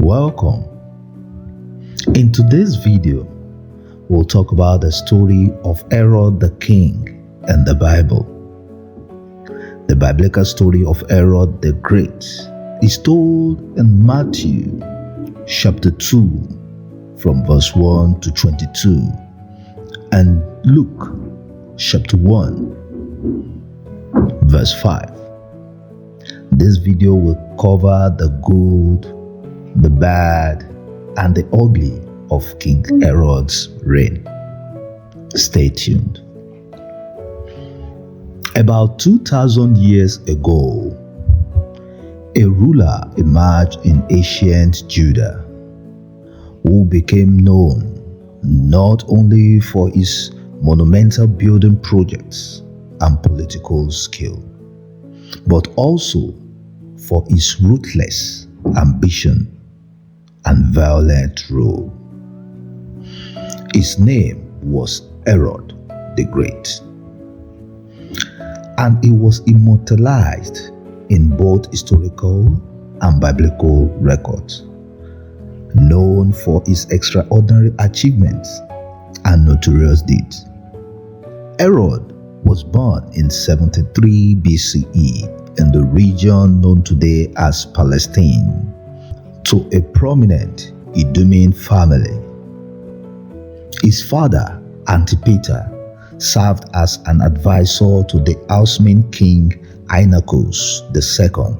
Welcome. In today's video, we'll talk about the story of Herod the king in the Bible. The biblical story of Herod the Great is told in Matthew chapter 2 from verse 1 to 22 and Luke chapter 1 verse 5. This video will cover the good, the bad, and the ugly of King Herod's reign. Stay tuned. About 2,000 years ago, a ruler emerged in ancient Judea who became known not only for his monumental building projects and political skill, but also for his ruthless ambition and violent rule. His name was Herod the Great, and he was immortalized in both historical and biblical records, known for his extraordinary achievements and notorious deeds. Herod was born in 73 BCE in the region known today as Palestine to a prominent Idumean family. His father, Antipater, served as an advisor to the Houseman king Inachus II,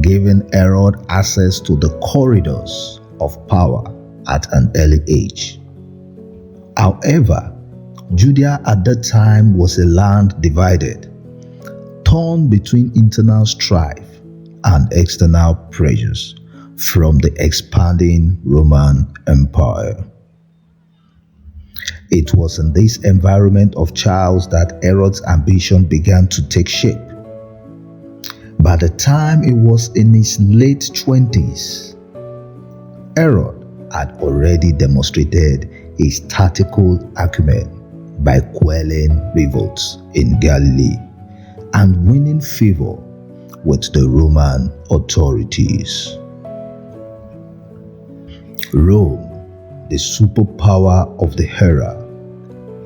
giving Herod access to the corridors of power at an early age. However, Judea at that time was a land divided, torn between internal strife and external pressures from the expanding Roman Empire. It was in this environment of chaos that Herod's ambition began to take shape. By the time he was in his late 20s, Herod had already demonstrated his tactical acumen by quelling revolts in Galilee and winning favor with the Roman authorities. Rome, the superpower of the era,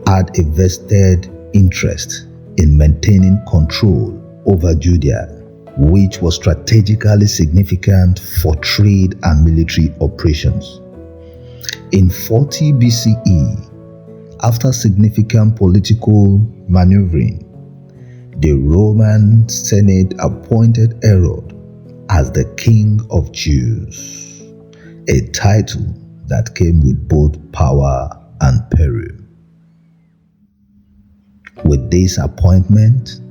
had a vested interest in maintaining control over Judea, which was strategically significant for trade and military operations. In 40 BCE, after significant political maneuvering, the Roman Senate appointed Herod as the King of Jews, a title that came with both power and peril. With this appointment,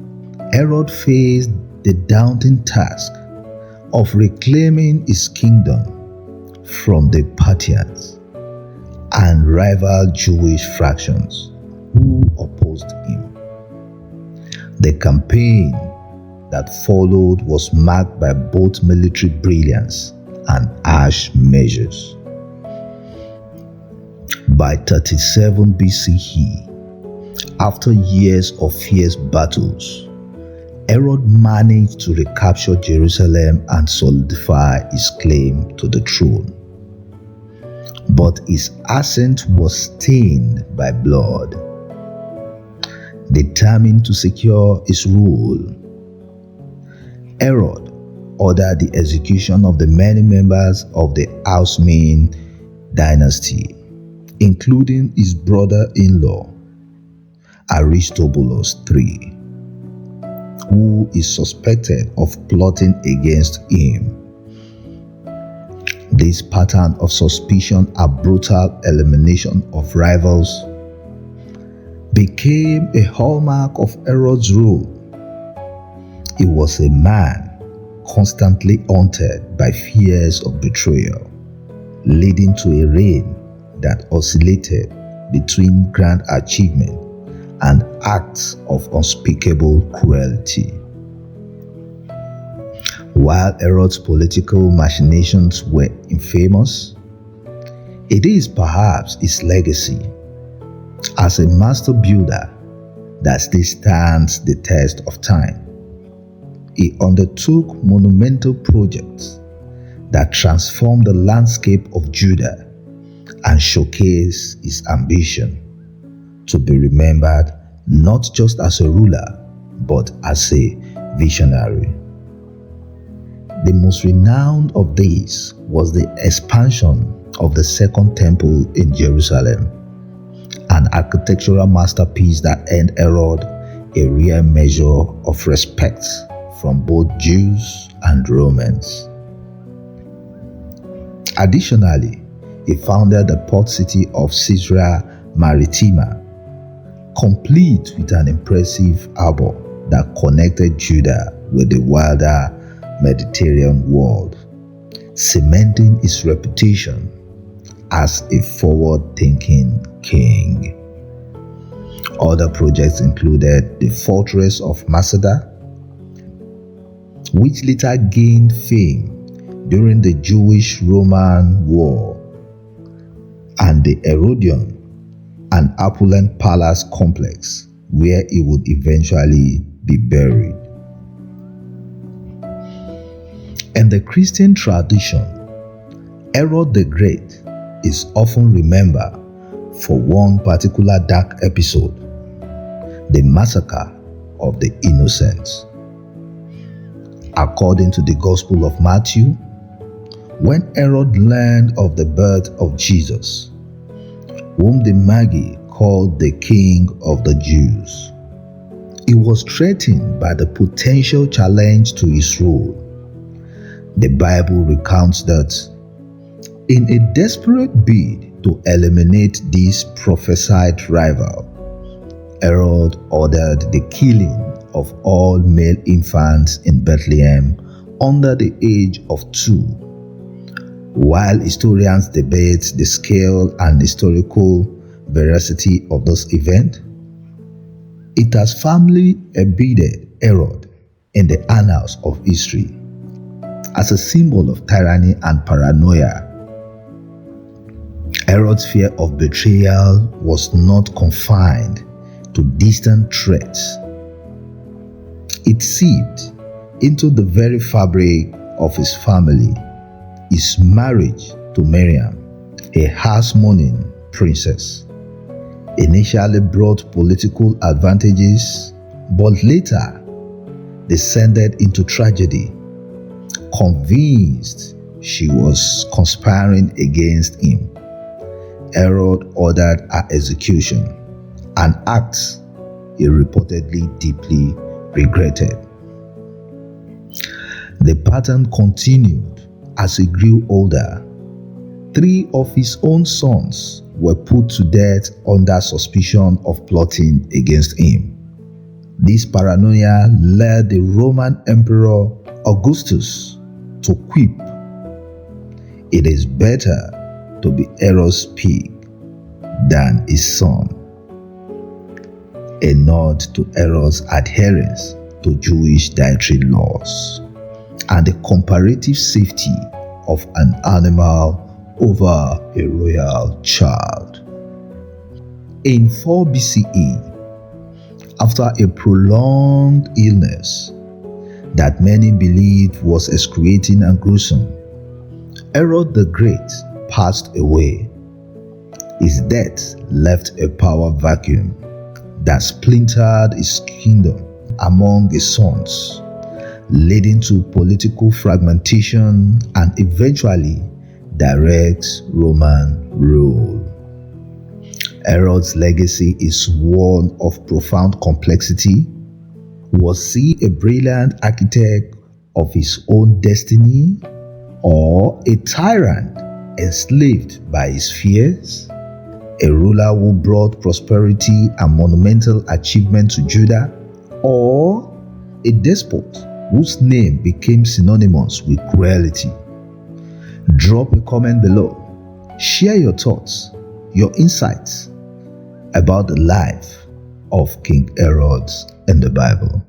Herod faced the daunting task of reclaiming his kingdom from the Parthians and rival Jewish fractions who opposed him. The campaign that followed was marked by both military brilliance and harsh measures. By 37 BCE, after years of fierce battles, Herod managed to recapture Jerusalem and solidify his claim to the throne. But his ascent was stained by blood. Determined to secure his rule, Herod ordered the execution of the many members of the Houseman dynasty, including his brother-in-law, Aristobulus III, who is suspected of plotting against him. This pattern of suspicion and brutal elimination of rivals became a hallmark of Herod's rule. He was a man constantly haunted by fears of betrayal, leading to a reign that oscillated between grand achievement and acts of unspeakable cruelty. While Herod's political machinations were infamous, it is perhaps his legacy as a master builder that still stands the test of time. He undertook monumental projects that transformed the landscape of Judah and showcased his ambition to be remembered not just as a ruler, but as a visionary. The most renowned of these was the expansion of the Second Temple in Jerusalem, an architectural masterpiece that earned Herod a rare measure of respect from both Jews and Romans. Additionally, he founded the port city of Caesarea Maritima, complete with an impressive harbor that connected Judah with the wider Mediterranean world, cementing his reputation as a forward-thinking king. Other projects included the fortress of Masada, which later gained fame during the Jewish-Roman War, and the Herodion, an opulent palace complex where he would eventually be buried. In the Christian tradition, Herod the Great is often remembered for one particular dark episode, the massacre of the innocents. According to the Gospel of Matthew, when Herod learned of the birth of Jesus, whom the Magi called the King of the Jews, he was threatened by the potential challenge to his rule. The Bible recounts that in a desperate bid to eliminate this prophesied rival, Herod ordered the killing of all male infants in Bethlehem under the age of 2. While historians debate the scale and historical veracity of this event, it has firmly embedded Herod in the annals of history as a symbol of tyranny and paranoia. Herod's fear of betrayal was not confined to distant threats. It seeped into the very fabric of his family. His marriage to Miriam, a house-mourning princess, initially brought political advantages, but later descended into tragedy. Convinced she was conspiring against him, Herod ordered her execution, an act he reportedly deeply regretted. The pattern continued as he grew older. 3 of his own sons were put to death under suspicion of plotting against him. This paranoia led the Roman Emperor Augustus to quip, "It is better to be Herod's pig than his son," a nod to Herod's adherence to Jewish dietary laws and the comparative safety of an animal over a royal child. In 4 BCE, after a prolonged illness that many believed was excruciating and gruesome, Herod the Great passed away. His death left a power vacuum that splintered his kingdom among his sons, leading to political fragmentation and eventually direct Roman rule. Herod's legacy is one of profound complexity. Was he a brilliant architect of his own destiny, or a tyrant enslaved by his fears? A ruler who brought prosperity and monumental achievement to Judah, or a despot whose name became synonymous with cruelty? Drop a comment below. Share your thoughts, your insights about the life of King Herod in the Bible.